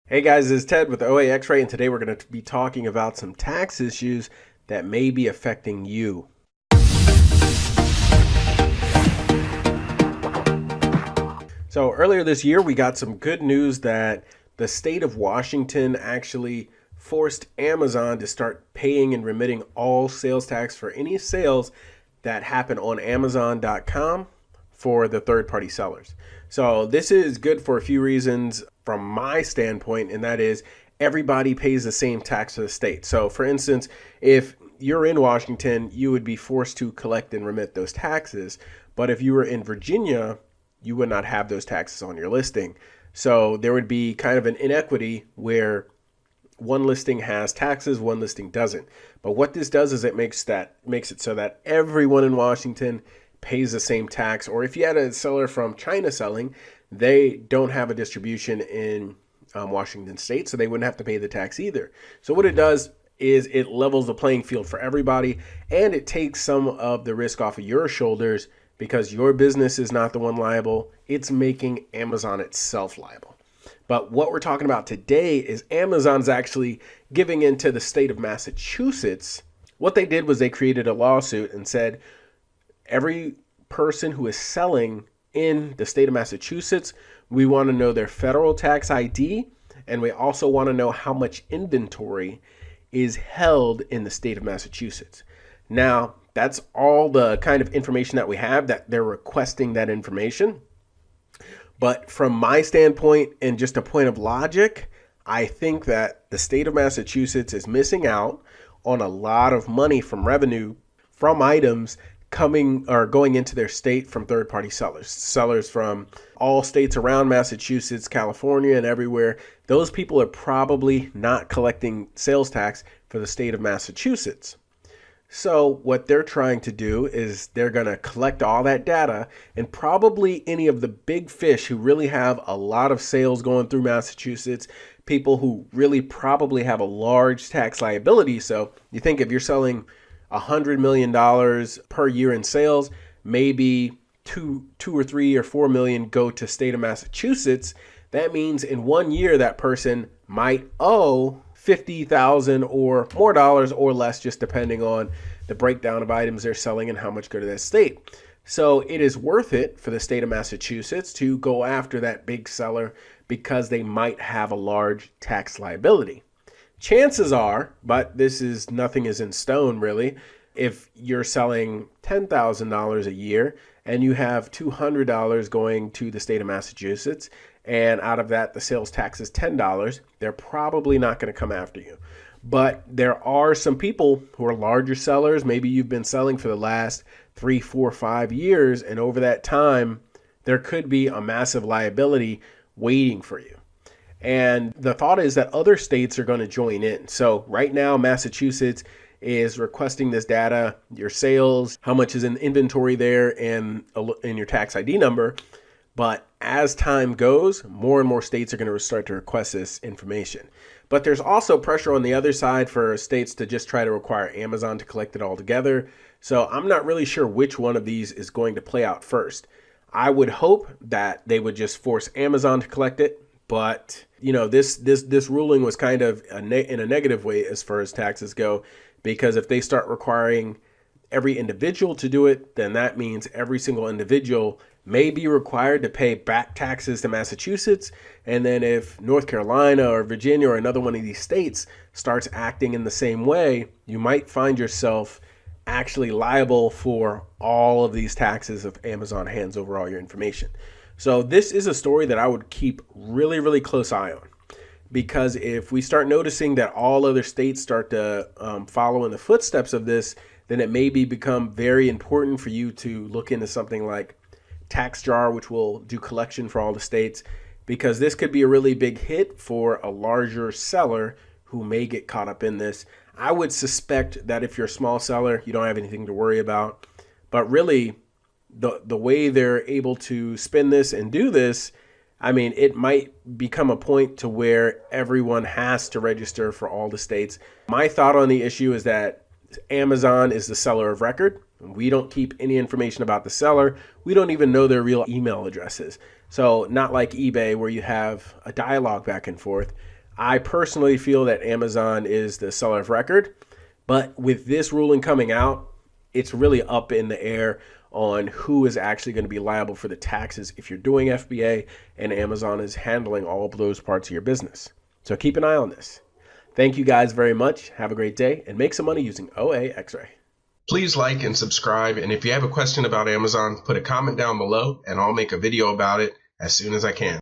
Hey guys, it's Ted with OAXRAY, and today we're going to be talking about some tax issues that may be affecting you. So earlier this year, we got some good news that the state of Washington actually forced Amazon to start paying and remitting all sales tax for any sales that happen on Amazon.com for the third-party sellers. So this is good for a few reasons from my standpoint, and that is everybody pays the same tax to the state. So for instance, if you're in Washington, you would be forced to collect and remit those taxes. But if you were in Virginia, you would not have those taxes on your listing. So there would be kind of an inequity where one listing has taxes, one listing doesn't. But what this does is it makes it so that everyone in Washington pays the same tax. Or if you had a seller from China selling, they don't have a distribution in Washington state, so they wouldn't have to pay the tax either. So what it does is it levels the playing field for everybody, and it takes some of the risk off of your shoulders because your business is not the one liable. It's making Amazon itself liable. But what we're talking about today is Amazon's actually giving into the state of Massachusetts. What they did was they created a lawsuit and said every person who is selling in the state of Massachusetts, we want to know their federal tax ID, and we also want to know how much inventory is held in the state of Massachusetts. Now, that's all the kind of information that we have, that they're requesting that information. But from my standpoint and just a point of logic, I think that the state of Massachusetts is missing out on a lot of money from revenue from items coming or going into their state from third-party sellers from all states around Massachusetts, California, and everywhere. Those people are probably not collecting sales tax for the state of Massachusetts. So what they're trying to do is they're going to collect all that data, and probably any of the big fish who really have a lot of sales going through Massachusetts, people who really probably have a large tax liability. So you think if you're selling $100 million per year in sales, maybe two or 3 or 4 million go to state of Massachusetts. That means in 1 year that person might owe $50,000 or more dollars or less, just depending on the breakdown of items they're selling and how much go to that state. So it is worth it for the state of Massachusetts to go after that big seller because they might have a large tax liability. Chances are, but nothing is in stone really, if you're selling $10,000 a year and you have $200 going to the state of Massachusetts, and out of that the sales tax is $10, they're probably not going to come after you. But there are some people who are larger sellers. Maybe you've been selling for the last 3, 4, 5 years, and over that time there could be a massive liability waiting for you. And the thought is that other states are going to join in. So right now, Massachusetts is requesting this data, your sales, how much is in inventory there, and your tax ID number. But as time goes, more and more states are going to start to request this information. But there's also pressure on the other side for states to just try to require Amazon to collect it all together. So I'm not really sure which one of these is going to play out first. I would hope that they would just force Amazon to collect it. But you know, this ruling was kind of in a negative way as far as taxes go, because if they start requiring every individual to do it, then that means every single individual may be required to pay back taxes to Massachusetts. And then if North Carolina or Virginia or another one of these states starts acting in the same way, you might find yourself actually liable for all of these taxes if Amazon hands over all your information. So this is a story that I would keep really, really close eye on, because if we start noticing that all other states start to follow in the footsteps of this, then it may become very important for you to look into something like TaxJar, which will do collection for all the states, because this could be a really big hit for a larger seller who may get caught up in this. I would suspect that if you're a small seller, you don't have anything to worry about. But really, the way they're able to spin this and do this, I mean, it might become a point to where everyone has to register for all the states. My thought on the issue is that Amazon is the seller of record. We don't keep any information about the seller. We don't even know their real email addresses. So not like eBay where you have a dialogue back and forth. I personally feel that Amazon is the seller of record, but with this ruling coming out, it's really up in the air on who is actually going to be liable for the taxes if you're doing FBA and Amazon is handling all of those parts of your business. So keep an eye on this. Thank you guys very much. Have a great day and make some money using OAXRAY. Please like and subscribe. And if you have a question about Amazon, put a comment down below and I'll make a video about it as soon as I can.